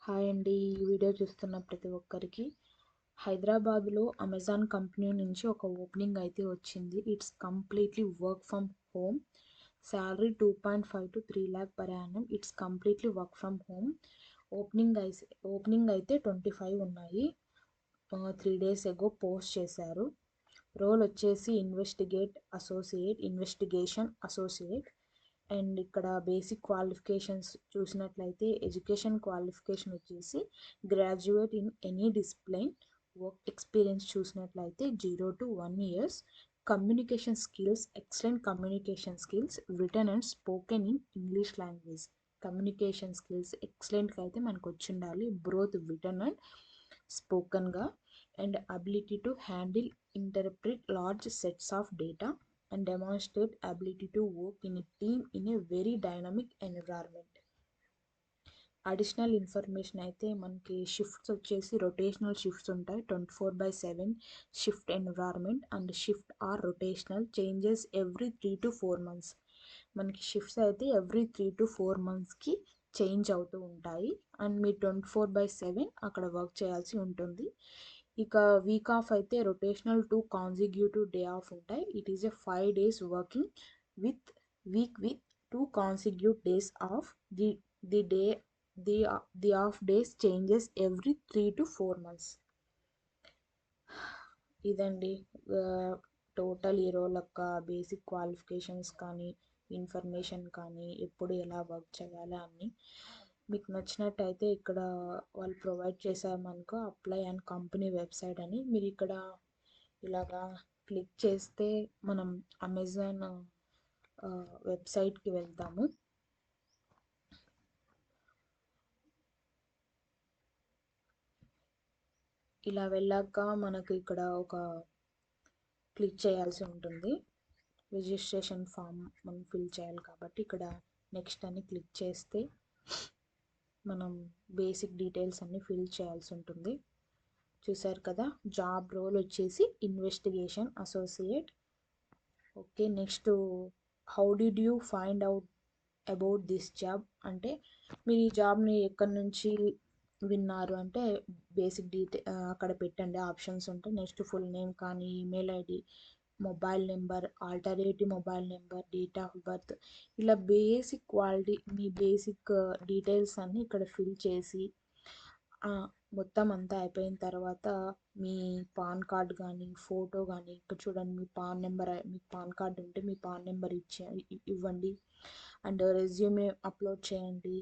Hi అండి. ఈ video చూస్తున్న ప్రతి ఒక్కరికి హైదరాబాద్లో అమెజాన్ కంపెనీ నుంచి ఒక ఓపెనింగ్ అయితే వచ్చింది. It's completely work from home. Salary 2.5 to 3 lakh per annum. It's completely work from home. Opening అయితే 25 ఉన్నాయి. 3 days ఎగో పోస్ట్ చేశారు. రోల్ వచ్చేసి ఇన్వెస్టిగేషన్ అసోసియేట్. అండ్ ఇక్కడ బేసిక్ క్వాలిఫికేషన్స్ చూసినట్లయితే ఎడ్యుకేషన్ క్వాలిఫికేషన్ వచ్చేసి graduate in any discipline. Work experience చూసినట్లయితే 0 to 1 years. Communication skills excellent communication skills return and spoken in English language. Communication skills ఎక్సలెంట్గా అయితే మనకు వచ్చి ఉండాలి, బ్రోత్ రిటర్న్ అండ్ స్పోకన్గా. And ability to handle interpret large sets of data and demonstrate ability to work in a team in a very dynamic environment. Additional information అయితే మనకి shifts వచ్చేసి rotational shifts ఉంటాయి. 24/7 shift environment and shift are rotational changes every 3 to 4 months. మనకి షిఫ్ట్స్ అయితే every 3 to 4 monthsకి change అవుతూ ఉంటాయి. అండ్ మీ 24/7 అక్కడ వర్క్ చేయాల్సి ఉంటుంది. ఇక వీక్ ఆఫ్ అయితే రొటేషనల్ 2 కాన్సిక్యూటివ్ డే ఆఫ్ ఉంటాయి. It is a 5 days working with with 2 consecutive days of. The day the of days changes every 3 to 4 months. ఇదండి టోటల్ ఈ రోల్ యొక్క బేసిక్ క్వాలిఫికేషన్స్ కానీ ఇన్ఫర్మేషన్ కానీ ఎప్పుడు ఎలా వర్క్ చేయాలి అన్నీ. మీకు నచ్చినట్టయితే ఇక్కడ వాళ్ళు ప్రొవైడ్ చేశామనుకో అప్లై అండ్ కంపెనీ వెబ్సైట్ అని. మీరు ఇక్కడ ఇలాగా క్లిక్ చేస్తే మనం అమెజాన్ వెబ్సైట్కి వెళ్తాము. ఇలా వెళ్ళాక మనకు ఇక్కడ ఒక క్లిక్ చేయాల్సి ఉంటుంది. రిజిస్ట్రేషన్ ఫామ్ మనం ఫిల్ చేయాలి కాబట్టి ఇక్కడ నెక్స్ట్ అని క్లిక్ చేస్తే మనం బేసిక్ డీటెయిల్స్ అన్నీ ఫిల్ చేయాల్సి ఉంటుంది. చూసారు కదా, జాబ్ రోల్ వచ్చేసి investigation associate. Okay, next how did you find out about this job అంటే మీరు ఈ జాబ్ని ఎక్కడి నుంచి విన్నారు అంటే బేసిక్ అక్కడ పెట్టండి, ఆప్షన్స్ ఉంటాయి. నెక్స్ట్ ఫుల్ నేమ్ కానీ email ID, mobile number, alternative mobile number, date of birth, ఇలా బేసిక్ క్వాలిటీ మీ బేసిక్ డీటెయిల్స్ అన్నీ ఇక్కడ ఫిల్ చేసి మొత్తం అంతా అయిపోయిన తర్వాత మీ పాన్ కార్డ్ కానీ ఫోటో కానీ ఇక్కడ చూడండి, మీ పాన్ కార్డ్ ఉంటే మీ పాన్ నెంబర్ ఇవ్వండి. అండ్ రెజ్యూమే అప్లోడ్ చేయండి.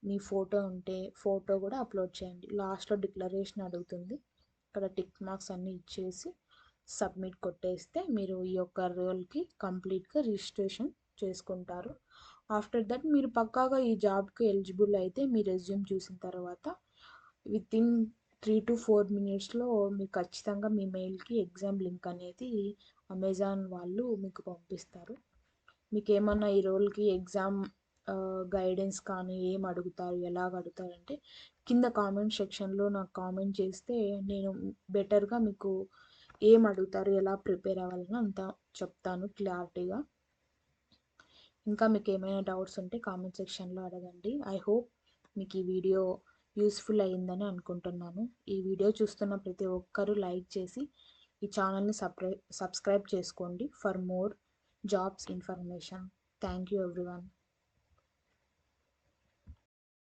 మీ ఫోటో ఉంటే ఫోటో కూడా అప్లోడ్ చేయండి. లాస్ట్లో డిక్లరేషన్ అడుగుతుంది, ఇక్కడ టిక్ మార్క్స్ అన్నీ ఇచ్చేసి సబ్మిట్ కొట్టేస్తే మీరు ఈ యొక్క రోల్కి కంప్లీట్గా రిజిస్ట్రేషన్ చేసుకుంటారు. ఆఫ్టర్ దట్ మీరు పక్కాగా ఈ జాబ్కి ఎలిజిబుల్ అయితే మీ రెజ్యూమ్ చూసిన తర్వాత వితిన్ 3 to 4 minutesలో మీకు ఖచ్చితంగా మీ మెయిల్కి ఎగ్జామ్ లింక్ అనేది అమెజాన్ వాళ్ళు మీకు పంపిస్తారు. మీకు ఏమన్నా ఈ రోల్కి ఎగ్జామ్ గైడెన్స్ కానీ ఏం అడుగుతారు, ఎలాగ అడుగుతారంటే కింద కామెంట్ సెక్షన్లో నాకు కామెంట్ చేస్తే నేను బెటర్గా మీకు ఏం అడుగుతారు, ఎలా ప్రిపేర్ అవ్వాలని అంతా చెప్తాను క్లారిటీగా. ఇంకా మీకు ఏమైనా డౌట్స్ ఉంటే కామెంట్ సెక్షన్లో అడగండి. ఐ హోప్ మీకు ఈ వీడియో యూస్ఫుల్ అయ్యిందని అనుకుంటున్నాను. ఈ వీడియో చూస్తున్న ప్రతి ఒక్కరూ లైక్ చేసి ఈ ఛానల్ని సబ్స్క్రైబ్ చేసుకోండి for more jobs information. Thank you everyone.